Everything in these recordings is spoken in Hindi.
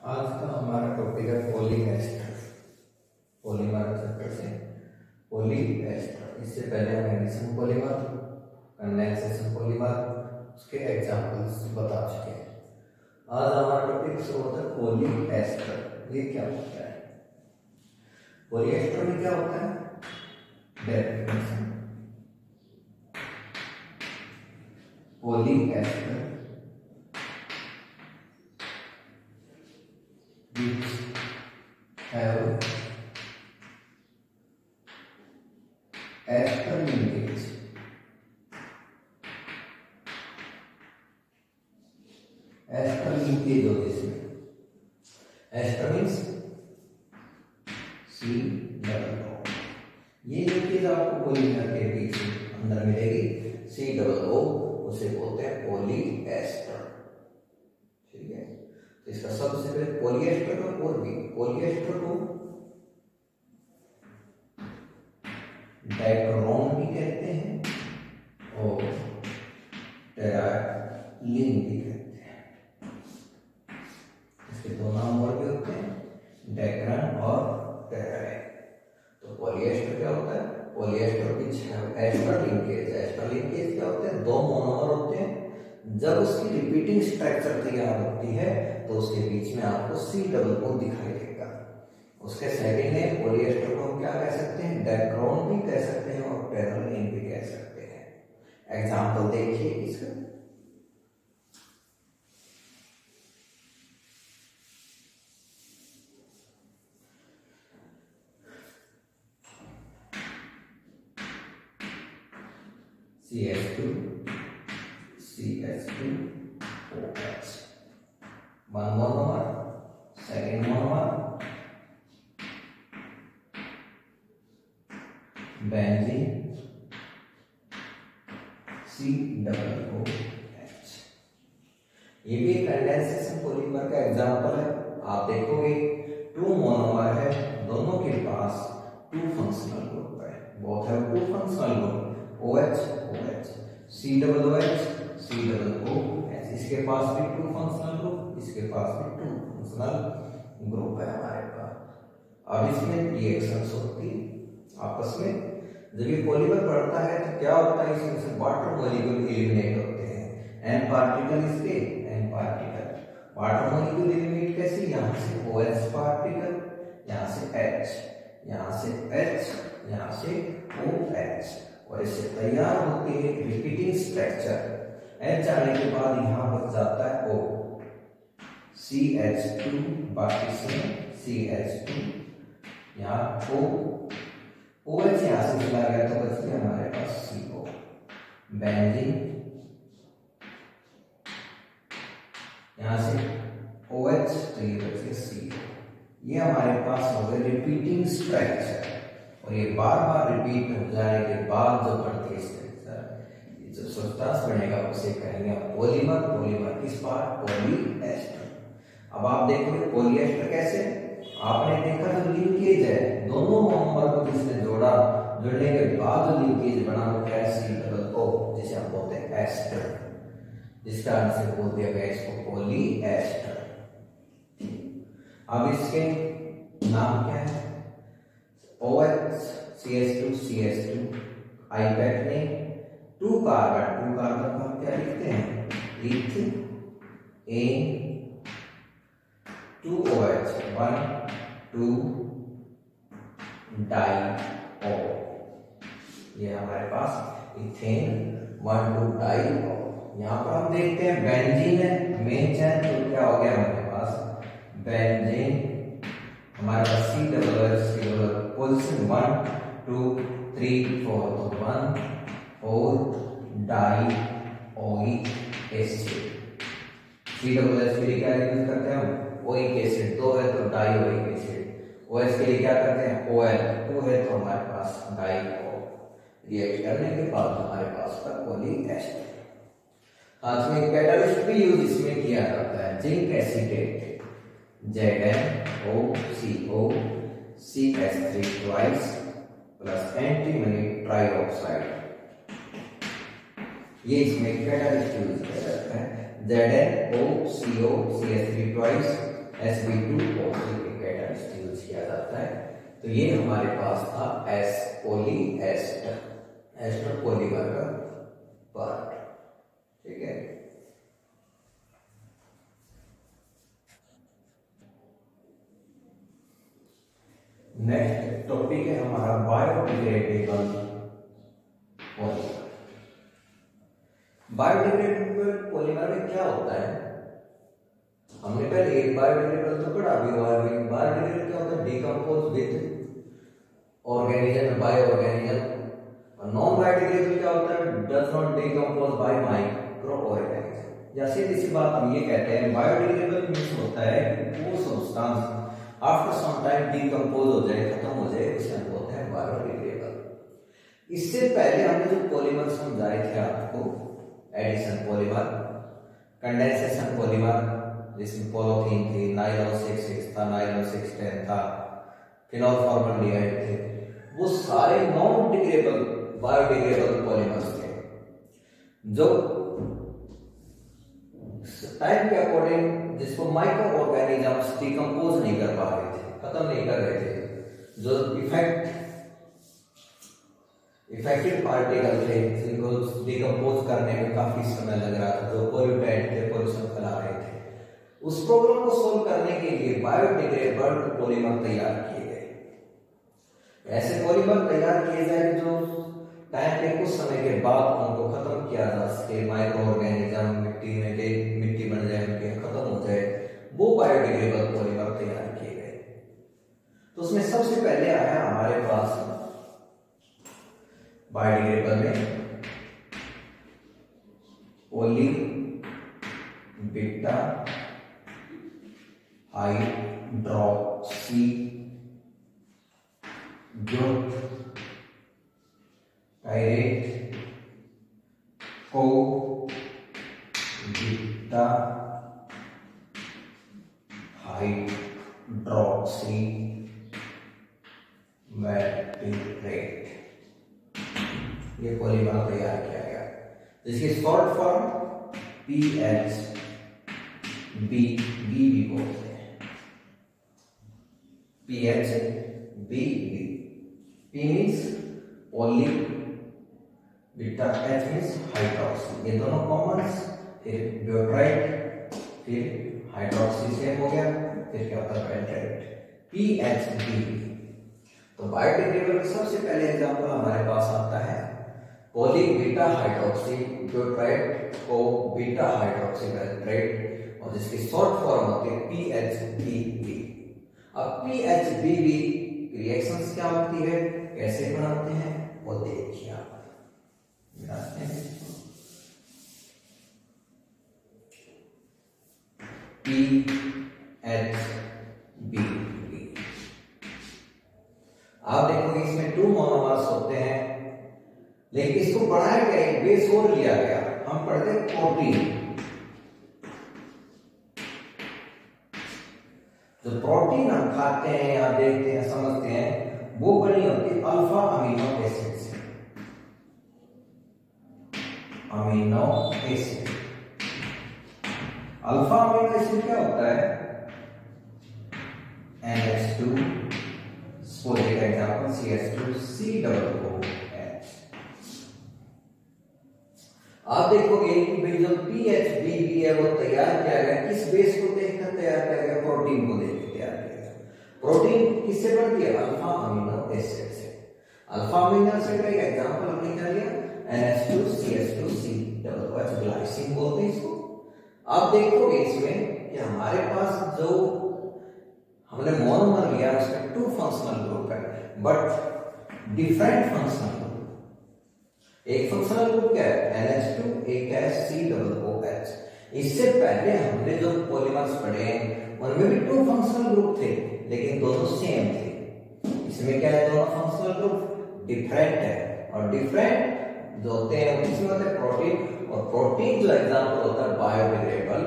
आज का हमारा टॉपिक है पॉलीएस्टर। पॉलीमर चैप्टर से पॉलीएस्टर। इससे पहले हम एडिशन पॉलीमर, कंडेंसेशन पॉलीमर, उसके एग्जांपल्स बता चुके हैं। आज हमारा टॉपिक शुरू होता है पॉलीएस्टर। ये क्या होता है? पॉलीएस्टर में क्या होता है? Definition. Polyester have ester linkage. ester linkage हो जिसमें ester means C double O। ये लिंकेज आपको पॉलीमर के बीच अंदर मिलेगी C डबल O, उसे बोलते हैं पॉलीएस्टर। ठीक है, तो इसका सबसे पहले पॉलीएस्टर का और भी पॉलीएस्टर को डाइक्रोम भी कहते हैं और टेरालिन भी कहते हैं। इसके दो नाम और भी होते हैं, डाइक्रोम और टेरालिन। तो पॉलीएस्टर क्या होता है? पॉलीएस्टर की एस्टर लिंकेज। एस्टर लिंकेज क्या होते हैं? दो मोनोमर होते हैं। जब उसकी रिपीटिंग स्ट्रक्चर तैयार होती है तो उसके बीच में आपको C डबल O दिखाई देगा। उसके सेकंड में पॉलीएस्टर को हम क्या कह सकते हैं? डाइक्रोम भी कह सकते हैं और टेरालिन भी कह सकते हैं। एग्जांपल देखिए इसका। CH2 CH2 OH, one monomer, second monomer, benzene, C double OH। ये भी कंडेंसेशन पॉलीमर का एग्जांपल है। आप देखोगे टू मोनोमर है, दोनों के पास टू फंक्शनल ग्रुप है, both have two functional group OH OH, C double OH C double OH। इसके पास भी टू फंक्शनल ग्रुप, इसके पास भी टू फंक्शनल ग्रुप है हमारे पास। अब इसमें रिएक्शंस होती आपस में। जब ये पॉलीमर बढ़ता है तो क्या होता है? इसमें से वाटर मॉलिक्यूल एलिमिनेट होते हैं। N पार्टिकल इसके N particle water molecule eliminate कैसे? यहाँ से OH पार्टिकल, यहाँ से H, यहाँ से H, यहाँ से OH, और इससे तैयार होती है रिपीटिंग स्ट्रक्चर। H जाने के बाद यहाँ बच जाता है O, CH2, बाकी से CH2, यहाँ OH यहाँ से चला गया तो बच गया हमारे पास CO, बेंजीन, यहाँ से OH तो ये बच गया CO। ये हमारे पास हो गए रिपीटिंग स्ट्रक्चर, और ये बार बार रिपीट हो जाने के बाद जो बढ़ती है स्ट्रक्चर, ये जो सब्सटेंस बनेगा उसे कहेंगे पॉलीमर। पॉलीमर किस पार्ट? पॉलीएस्टर। अब आप देखोगे पॉलीएस्टर कैसे? आपने देखा जो लिंकेज है, दोनों मोनोमर को जिसने जोड़ा, जुड़ने के बाद जो लिंकेज बना वो क्या है? C डबल O, जिसे हम बोलते हैं एस्टर, जिसका आंसर बोल दिया गया इसको पॉलीएस्टर। अब इसके नाम क्या है? OH CH2 CH2 आईपैक ने टू कार्बन को हम क्या लिखते हैं? Ethane, 2 OH 1 2 di O। ये हमारे पास इथेन 1 2 डाई O। यहाँ पर हम देखते हैं बेंजीन है, मेन चैन, तो क्या हो गया हमारे पास? बेंजीन। हमारे पास C डबल OH पोजीशन 1 2 3 4, तो 1 4 di OH। C double OH के लिए क्या यूज करते हैं हम? ओइक एसिड, 2 है तो डाई ओइक एसिड। OH के लिए क्या करते हैं? OL, 2 है तो हमारे पास डाई O। रिएक्ट करने के बाद हमारे पास का पॉलीएस्टर। आज में कैटालिस्ट भी यूज इसमें किया जाता है, zinc acetate, ZnOCO CH3 twice plus antimony trioxide. ये इसमें कैटालिस्ट यूज किया जाता है। ZnOCO CH3 twice Sb2O3 catalyst use किया जाता है। तो ये हमारे पास था एस पोली एस्टर पॉलीमर का पार्ट, ठीक है। नेक्स्ट टॉपिक है हमारा बायोडिग्रेडेबल पॉलीमर। बायोडिग्रेडेबल पॉलीमर में क्या होता है, हमने पहले एक बायोडिग्रेडेबल तो पढ़ा भी हुआ है। बायोडिग्रेडेबल क्या होता है, decompose with organism, bio organism. और नॉन बायोडिग्रेडेबल क्या होता है, does not decompose by micro organism. या सीधी सी बात हम ये कहते हैं, बायोडिग्रेडेबल मींस होता है वो substance after some time decompose हो जाए, खत्म हो जाए, उसे हम बोलते हैं बायोडिग्रेडेबल। इससे पहले हमने जो पॉलीमर समझाए थे आपको, एडिशन पॉलीमर, कंडेंसेशन पॉलीमर, जिसमें पॉलीथीन थी, नायलॉन 6 था, नायलॉन 610 था, फिनॉल फॉर्मल्डिहाइड थे, वो सारे नॉन डिग्रेडेबल बायोडिग्रेडेबल पॉलीमर्स थे जो टाइम के अकॉर्डिंग जिसको माइक्रो ऑर्गेनिजम्स डिकम्पोज नहीं कर पा रहे थे, खत्म नहीं कर रहे थे, जो इफेक्टेड पार्टिकल थे जिनको डिकम्पोज करने में काफी समय लग रहा था, जो पोल्यूटेंट थे, पोल्यूशन फैला रहे थे, उस प्रॉब्लम को सोल्व करने के लिए बायोडिग्रेडेबल पॉलीमर तैयार किए गए। ऐसे पॉलीमर तैयार किए जाए जो टाइम के कुछ समय के बाद उनको खत्म किया जा सके, माइक्रो ऑर्गेनिज्म मिट्टी बन जाए, उनके खत्म हो जाए, वो बायोडिग्रेडेबल पॉलीमर तैयार किए गए। तो उसमें सबसे पहले आया हमारे पास बायोडिग्रेडेबल में poly beta hydroxy group direct को बीटा हाइड्रोक्सी मेटिरेट, ये पॉलीमर तैयार किया गया, जिसकी शॉर्ट फॉर्म PHB भी बोलते हैं, PHB। P means poly, beta, H means hydroxy, ये दोनों कॉमन, फिर ब्यूटाइट, फिर हाइड्रोक्सी सेम हो गया, फिर क्या होता है पेंटाइट, PHB। तो बायोडिग्रेडेबल में सबसे पहले एग्जांपल हमारे पास आता है पॉली बीटा हाइड्रोक्सी ब्यूटाइट को बीटा हाइड्रोक्सी मेल्ट्रेट, और जिसकी शॉर्ट फॉर्म होती है PHBB। अब PHBB रिएक्शंस क्या होती है, कैसे बनाते हैं, वो देखिए आप। PHBB, आप देखोगे इसमें 2 मोनोमर्स होते हैं, लेकिन इसको बढ़ाया गया, एक बेस और लिया गया, हम पढ़ते हैं प्रोटीन। जो प्रोटीन हम खाते हैं या देखते हैं, समझते हैं, वो बनी होती है अल्फा अमीनो एसिड से, amino acid. Alpha amino acid क्या होता है, NH2, सपोज का एग्जांपल CH2COOH। आप देखोगे कि भाई जो PHBB है वो तैयार किया गया, किस बेस को देखकर तैयार किया गया, प्रोटीन को देखकर तैयार किया गया। प्रोटीन किससे बनती है, अल्फा अमीनो एसिड से। अल्फा अमीनो एसिड का एक एग्जांपल हमने क्या लिया, NH2CH2COOH, ग्लाइसिन बोलते हैं इसको। आप देखोगे इसमें कि हमारे पास जो हमने मोनोमर लिया उसमें 2 फंक्शनल ग्रुप है, बट डिफरेंट फंक्शनल ग्रुप। एक फंक्शनल ग्रुप क्या है, NH2, एक है COOH। इससे पहले हमने जो पॉलीमर्स पढ़े हैं उनमें भी 2 फंक्शनल ग्रुप थे, लेकिन दोनों सेम थे। इसमें क्या है, दोनों फंक्शनल ग्रुप डिफरेंट है, और डिफरेंट जो होते हैं उसमें होते हैं प्रोटीन, और प्रोटीन जो एग्जांपल होता है बायोडिग्रेडेबल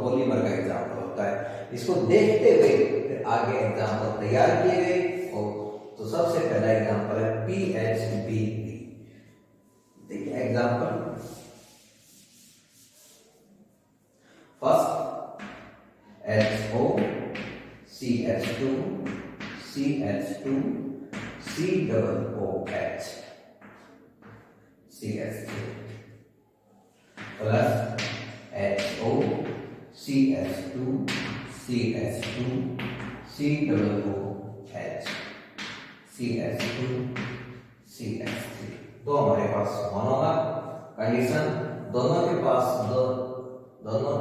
पॉलीमर का एग्जांपल होता है। इसको देखते हुए फिर आगे एग्जांपल तैयार किए गए। तो सबसे पहला एग्जांपल है PHBB। देखिए example, first HO CH2 CH2 COOH CH3 plus HO CH2 CH2 COOH CH2 CH3। तो हमारे पास होगा कंडीशन दोनों के पास दोनों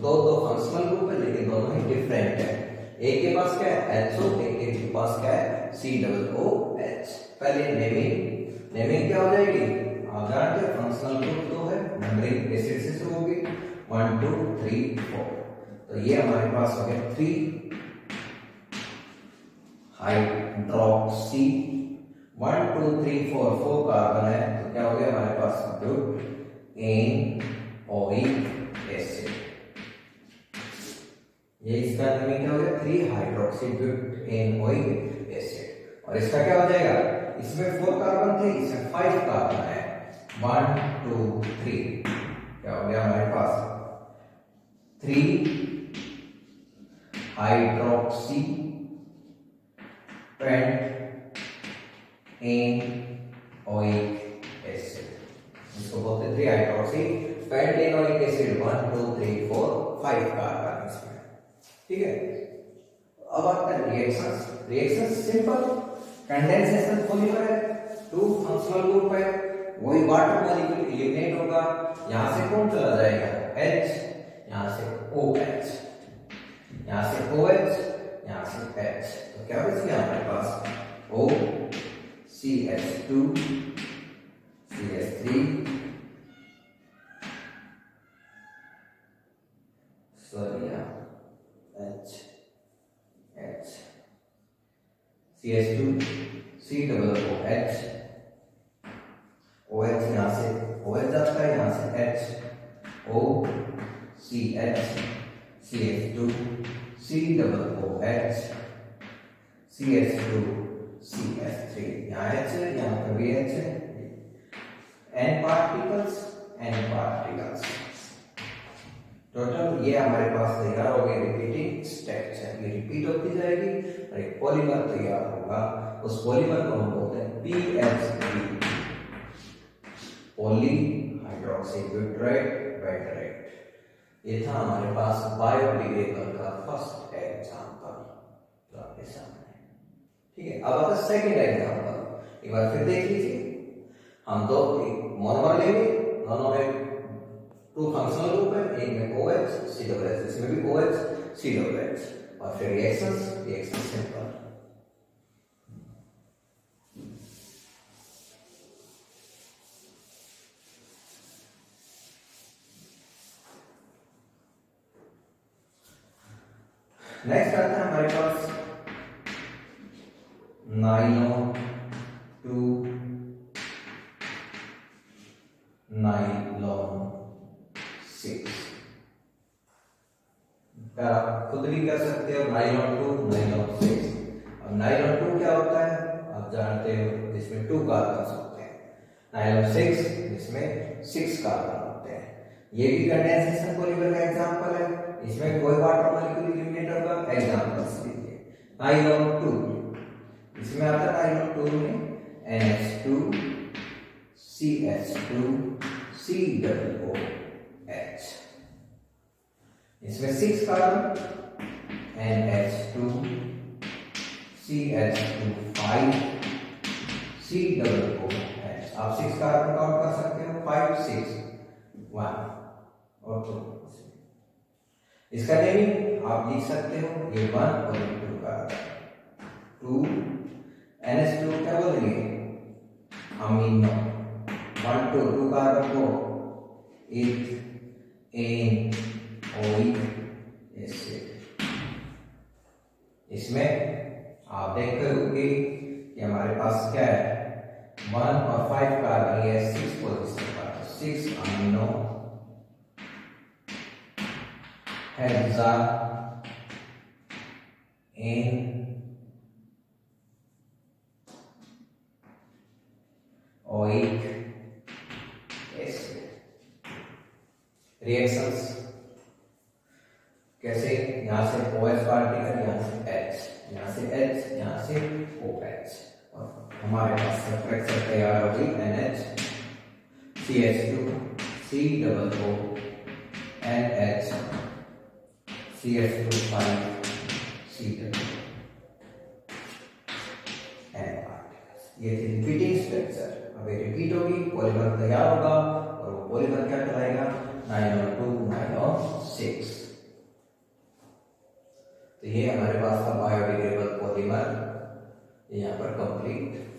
दो फंक्शनल ग्रुप है लेकिन दोनों ही डिफरेंट है। एक के पास क्या है HO, एक के पास क्या है COOH। पहले नेमिंग क्या हो जाएगी, आप जानते हैं फंक्शनल ग्रुप दो है, नंबरिंग एसिड से शुरू होगी 1 2 3 4। तो ये हमारे पास हो गया 3 हाइड्रोक्सी 1 2 3 4 कार्बन है, तो क्या हो गया हमारे पास ब्यूटेनोइक एसिड। ये इसका नेम क्या हो गया 3 हाइड्रोक्सी ब्यूटेनोइक एसिड। और इसका क्या हो जाएगा, इसमें 4 कार्बन थे, इसमें 5 कार्बन है 1 2 3। क्या हो गया हमारे पास 3 हाइड्रोक्सी पेंटेनोइक एसिड, इसको बोलते हैं 3 हाइड्रोक्सी पेंटेनोइक एसिड 1 2 3 4 5 कार्बन इसमें। ठीक है, अब आता है रिएक्शंस सिंपल कंडेंसेशन पॉलीमर है, 2 फंक्शनल ग्रुप है, वही वाटर मॉलिक्यूल एलिमिनेट होगा, यहां से कौन चला जाएगा H, यहां से OH, यहां से OH, यहां से H। तो क्या बच गया हमारे पास O CH2 CH3 H CH2 COOH OH, यहां से OH जाता है, यहां से H O CH CH2 COOH CH2 CH3, यहाँ H है, यहाँ पर भी H है, N पार्टिकल्स टोटल ये हमारे पास तैयार हो गए रिपीटिंग स्ट्रक्चर। ये रिपीट होती जाएगी और एक पॉलीमर तैयार होगा, उस पॉलीमर को हम बोलते हैं PHB पॉली हाइड्रोक्सी ब्यूटाइट। ये था हमारे पास बायोडिग्रेडेबल का फर्स्ट एग्जांपल जो आपके सामने। ठीक है, अब आता है सेकंड एग्जांपल, एक बार फिर देख लीजिए। हम दो मोनोमर लेंगे, दोनों में 2 फंक्शनल ग्रुप है, एक में OH COOH, इसमें भी OH COOH। और फिर रिएक्शन सिंपल। नेक्स्ट आता है हमारे पास नाइलॉन 2 नाइलॉन 6। आप खुद भी कर सकते हो नाइलॉन 2 नाइलॉन 6। अब नाइलॉन 2 क्या होता है आप जानते हो, जिसमें 2 कार्बन होते हैं, नाइलॉन 6 जिसमें 6 कार्बन होते हैं। ये भी कंडेंसेशन पॉलीमर का एग्जांपल है, इसमें कोई वाटर मॉलिक्यूल एलिमिनेट होगा। एग्जांपल्स लीजिए, नाइलॉन 2 इसमें आता है नाइलॉन 2 में NH2 CH2 COOH, इसमें 6 कार्बन NH2 CH2 5 COOH। आप 6 कार्बन काउंट कर सकते हो, 5 6 1 और 2। इसका नेमिंग आप लिख सकते हो, ये 1 और 2 कार्बन 2 NH2 क्या बोलेंगे अमीनो 1 2 कार्बन को इथेनोइक एसिड। इसमें आप देख करोगे कि हमारे पास क्या है 1 और 5 कार्बन, ये 6 पोजीशन पर, 6 amino hexanoic acid. Reactions कैसे यहाँ से OH पार्टिकल, यहाँ से H, यहाँ से H, यहाँ से OH, और हमारे पास स्ट्रक्चर तैयार होगी NH CH2 COO NH CH2 5 CW N particles. ये थी रिपीटिंग स्ट्रक्चर। अब ये रिपीट होगी, पॉलीमर तैयार होगा, और वो पॉलीमर क्या कहलाएगा? 902 906। तो ये हमारे पास था बायोडिग्रेडेबल पॉलीमर, यहाँ पर कंप्लीट